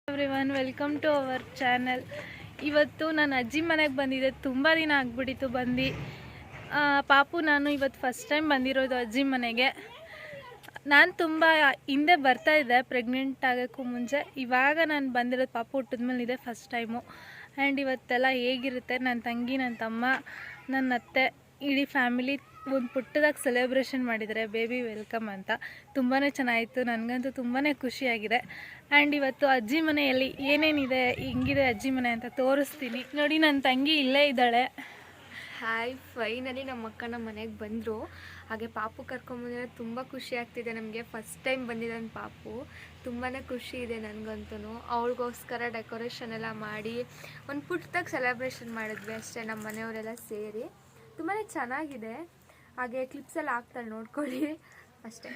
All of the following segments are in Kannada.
Everyone, welcome to our channel. ಇವತ್ತು ನಾನು ಅಜ್ಜಿ ಮನೆಗೆ ಬಂದಿದ್ದೆ. ತುಂಬ ದಿನ ಆಗ್ಬಿಟ್ಟಿತ್ತು ಬಂದು. ಪಾಪು ನಾನು ಇವತ್ತು ಫಸ್ಟ್ ಟೈಮ್ ಬಂದಿರೋದು ಅಜ್ಜಿ ಮನೆಗೆ. ನಾನು ತುಂಬ ಹಿಂದೆ ಬರ್ತಾಯಿದ್ದೆ ಪ್ರೆಗ್ನೆಂಟ್ ಆಗೋಕ್ಕೂ ಮುಂಚೆ. ಇವಾಗ ನಾನು ಬಂದಿರೋದು ಪಾಪು ಹುಟ್ಟಿದ್ಮೇಲೆ ಇದೆ ಫಸ್ಟ್ ಟೈಮು. ಆ್ಯಂಡ್ ಇವತ್ತೆಲ್ಲ ಹೇಗಿರುತ್ತೆ, ನನ್ನ ತಂಗಿ, ನನ್ನ ತಮ್ಮ, ನನ್ನ ಅತ್ತೆ, ಇಡೀ ಫ್ಯಾಮಿಲಿ ಒಂದು ಪುಟ್ಟದಾಗಿ ಸೆಲೆಬ್ರೇಷನ್ ಮಾಡಿದ್ದಾರೆ, ಬೇಬಿ ವೆಲ್ಕಮ್ ಅಂತ. ತುಂಬಾ ಚೆನ್ನಾಗಿತ್ತು, ನನಗಂತೂ ತುಂಬಾ ಖುಷಿಯಾಗಿದೆ. ಆ್ಯಂಡ್ ಇವತ್ತು ಅಜ್ಜಿ ಮನೆಯಲ್ಲಿ ಏನೇನಿದೆ, ಹಿಂಗಿದೆ ಅಜ್ಜಿ ಮನೆ ಅಂತ ತೋರಿಸ್ತೀನಿ ನೋಡಿ. ನನ್ನ ತಂಗಿ ಇಲ್ಲೇ ಇದ್ದಾಳೆ. ಹಾಯ್, ಫೈನಲಿ ನಮ್ಮ ಅಕ್ಕ ನಮ್ಮ ಮನೆಗೆ ಬಂದರು. ಹಾಗೆ ಪಾಪು ಕರ್ಕೊಂಬಂದಿರೋ ತುಂಬ ಖುಷಿ ಆಗ್ತಿದೆ ನಮಗೆ. ಫಸ್ಟ್ ಟೈಮ್ ಬಂದಿದ್ದಾನೆ ಪಾಪು. ತುಂಬಾ ಖುಷಿ ಇದೆ ನನಗಂತೂ. ಅವಳಿಗೋಸ್ಕರ ಡೆಕೋರೇಷನ್ ಎಲ್ಲ ಮಾಡಿ ಒಂದು ಪುಟ್ಟದಾಗಿ ಸೆಲೆಬ್ರೇಷನ್ ಮಾಡಿದ್ವಿ ಅಷ್ಟೇ, ನಮ್ಮ ಮನೆಯವರೆಲ್ಲ ಸೇರಿ. ತುಂಬಾ ಚೆನ್ನಾಗಿದೆ. ಹಾಗೆ ಕ್ಲಿಪ್ಸ್ ಎಲ್ಲ ಹಾಕ್ತಾಳೆ, ನೋಡ್ಕೊಳ್ಳಿ ಅಷ್ಟೇ.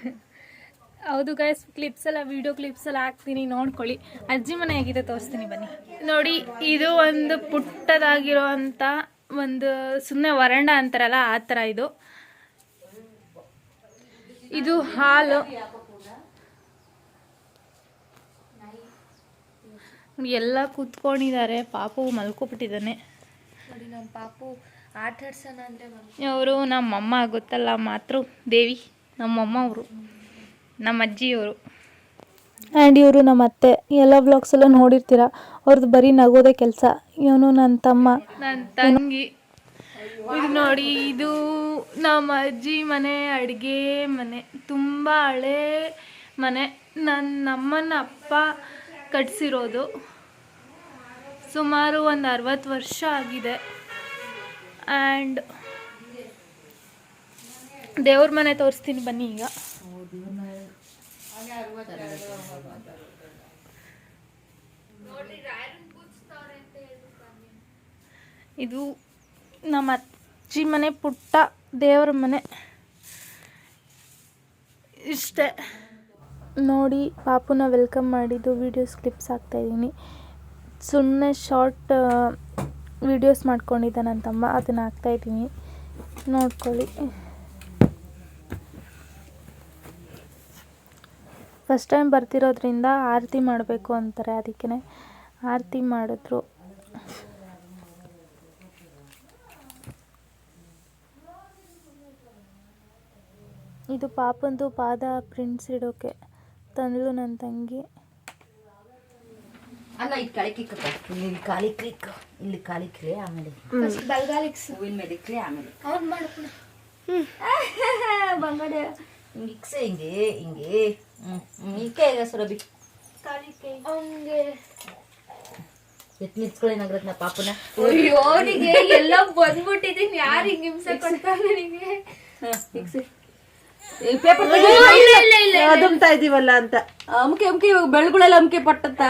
ಹೌದು ಗೈಸ್, ಕ್ಲಿಪ್ಸ್ ಎಲ್ಲ, ವಿಡಿಯೋ ಕ್ಲಿಪ್ಸ್ ಎಲ್ಲ ಹಾಕ್ತೀನಿ, ನೋಡ್ಕೊಳ್ಳಿ. ಅಜ್ಜಿ ಮನೆ ಹೇಗಿದೆ ತೋರಿಸ್ತೀನಿ ಬನ್ನಿ. ನೋಡಿ, ಇದು ಒಂದು ಪುಟ್ಟದಾಗಿರೋ ಅಂಥ ಒಂದು ಸುಮ್ಮನೆ ವರಂಡ ಅಂತಾರಲ್ಲ, ಆ ಥರ ಇದು. ಇದು ಹಾಲು. ಎಲ್ಲ ಕೂತ್ಕೊಂಡಿದ್ದಾರೆ. ಪಾಪು ಮಲ್ಕೊಬಿಟ್ಟಿದ್ದಾನೆ. ನೋಡಿ, ನಮ್ಮ ಪಾಪು ಆಟ ಆಡ್ಸೋಣ ಅಂದರೆ ಅವರು ನಮ್ಮಮ್ಮ, ಗೊತ್ತಲ್ಲ, ಮಾತೃ ದೇವಿ ನಮ್ಮಮ್ಮ, ಅವರು ನಮ್ಮ ಅಜ್ಜಿಯವರು. ಆ್ಯಂಡ್ ಇವರು ನಮ್ಮ ಅತ್ತೆ. ಎಲ್ಲ ವ್ಲಾಗ್ಸ್ ಎಲ್ಲ ನೋಡಿರ್ತೀರ, ಅವ್ರದ್ದು ಬರೀ ನಗೋದೇ ಕೆಲಸ. ಇವನು ನನ್ನ ತಮ್ಮ, ನನ್ನ ತಂಗಿ. ಇದು ನೋಡಿ, ಇದು ನಮ್ಮ ಅಜ್ಜಿ ಮನೆ, ಅಡುಗೆ ಮನೆ. ತುಂಬ ಹಳೇ ಮನೆ. ನಮ್ಮನ್ನ ಅಪ್ಪ ಕಟ್ಸಿರೋದು. ಸುಮಾರು ಒಂದು 60 ವರ್ಷ ಆಗಿದೆ. ಆ್ಯಂಡ್ ದೇವ್ರ ಮನೆ ತೋರಿಸ್ತೀನಿ ಬನ್ನಿ ಈಗ. ಇದು ನಮ್ಮ ಅಜ್ಜಿ ಮನೆ, ಪುಟ್ಟ ದೇವ್ರ ಮನೆ. ಇಷ್ಟೇ ನೋಡಿ. ಪಾಪುನ ವೆಲ್ಕಮ್ ಮಾಡಿದ್ದು ವೀಡಿಯೋಸ್ ಕ್ಲಿಪ್ಸ್ ಹಾಕ್ತಾಯಿದ್ದೀನಿ. ಸುಮ್ಮನೆ ಶಾರ್ಟ್ ವೀಡಿಯೋಸ್ ಮಾಡ್ಕೊಂಡಿದ್ದೆ ನನ್ನ ತಮ್ಮ, ಅದನ್ನು ಹಾಕ್ತಾಯಿದ್ದೀನಿ, ನೋಡ್ಕೊಳ್ಳಿ. ಫಸ್ಟ್ ಟೈಮ್ ಬರ್ತಿರೋದ್ರಿಂದ ಆರತಿ ಮಾಡಬೇಕು ಅಂತಾರೆ, ಅದಕ್ಕೆ ಆರತಿ ಮಾಡಿದ್ರು. ಇದು ಪಾಪಂದು ಪಾದ ಪ್ರಿಂಟ್ಸ್ ಇಡೋಕೆ ತಂದಳು ನನ್ನ ತಂಗಿ. ಅಲ್ಲ, ಇದು ಕಳಿಕಿಕ್ಕ, ಇಲ್ಲಿ ಕಾಲಿಕ್ಲಿಕ್, ಇಲ್ಲಿ ಕಾಲಿಕ್ಲೆ, ಆಮೇಲೆ ಬಲ್ಗಾಲಿಕ್ಸ್ ಹೂವಿನ ಮೇಲೆ ಇಕ್ಲೆ, ಆಮೇಲೆ ಅವ್ನು ಮಾಡ್ಕೊಂಡು ಬಂಗಡೆ ಹಿಂಗೆ ಇಕ್ಸೆ, ಹಿಂಗೆ ಹಿಂಗೆ ಈಕೆ ಈಗ ಸುರಭಿ ಅವನಿಗೆ ಎತ್ ನಿಲ್ಸ್ಕೊಳ್ಳಿ ನಗರತ್ನ ಪಾಪನ. ಅವನಿಗೆ ಎಲ್ಲ ಬಂದ್ಬಿಟ್ಟಿದ್ದೀನಿ. ಯಾರು ಹಿಂಗೆ ಹಿಂಸೆ ಕೊಡ್ತಾರೆ ನನಗೆ? ಪೇಪರ್ ಅದುಮ್ತಾ ಇದೀವಲ್ಲ ಅಂತ ಅಮ್ಕೆ ಅಮ್ಕೆ ಇವಾಗ ಬೆಳಗುಳೆಲ್ಲ ಅಮ್ಕೆ ಪಟ್ಟತ್ತ.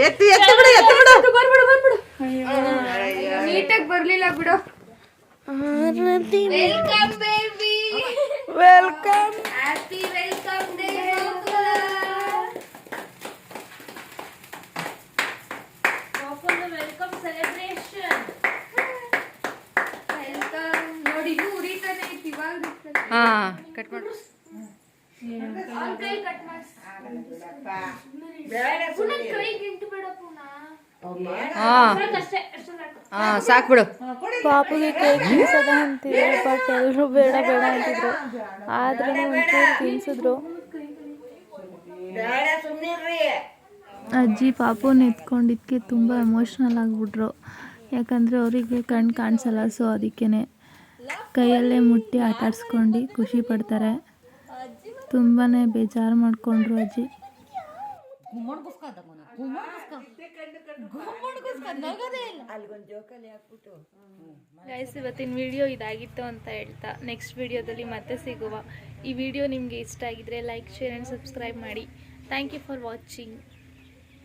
ಎತ್ತಿ ಎತ್ತಿ ಬಿಡು, ಎತ್ತಿ ಬಿಡು, ಬರ್ಬಿಡು ಬರ್ಬಿಡು. ನೀಟಾಗಿ ಬರ್ಲಿಲ್ಲ ಬಿಡು. Welcome baby, welcome, happy welcome day. Welcome celebration. Welcome. ನೋಡಿ, ಇದು ಉರಿತಾನೆ ಐತಿ ಇವಾಗ. ಹಾ, ಕಟ್ ಮಾಡು. ಕೈ ಕಟ್ ಮಾಡಿ. ಕೈಗೆ ಇಂಟು ಬೇಡ ಪುನಃ. ಸಾಕು ಬಿಡು. ಪಾಪುಗೆ ಕೇಕ್ ತಿನ್ಸೋದ ಅಂತಿದ್ರು, ಬಟ್ ಎಲ್ಲರೂ ಬೇಡ ಬೇಡ ಅಂತಿದ್ರು. ಆದ್ರೂ ಒಂಚೂರು ತಿನ್ಸಿದ್ರು. ಅಜ್ಜಿ ಪಾಪುನ ಎತ್ಕೊಂಡಿದ್ದಕ್ಕೆ ತುಂಬ ಎಮೋಷ್ನಲ್ ಆಗಿಬಿಟ್ರು. ಯಾಕಂದರೆ ಅವರಿಗೆ ಕಣ್ಣು ಕಾಣಿಸಲ್ಲ, ಸೊ ಅದಕ್ಕೇ ಕೈಯಲ್ಲೇ ಮುಟ್ಟಿ ಆಟಾಡ್ಸ್ಕೊಂಡು ಖುಷಿ ಪಡ್ತಾರೆ. ತುಂಬಾ ಬೇಜಾರು ಮಾಡಿಕೊಂಡ್ರು ಅಜ್ಜಿ. ಗೈಸ್, ಇವತ್ತಿನ ವಿಡಿಯೋ ಇದಾಗಿತ್ತು ಅಂತ ಹೇಳ್ತಾ ನೆಕ್ಸ್ಟ್ ವಿಡಿಯೋದಲ್ಲಿ ಮತ್ತೆ ಸಿಗುವ. ಈ ವಿಡಿಯೋ ನಿಮಗೆ ಇಷ್ಟ ಆಗಿದ್ರೆ ಲೈಕ್, ಶೇರ್ ಆ್ಯಂಡ್ ಸಬ್ಸ್ಕ್ರೈಬ್ ಮಾಡಿ. Thank you for watching.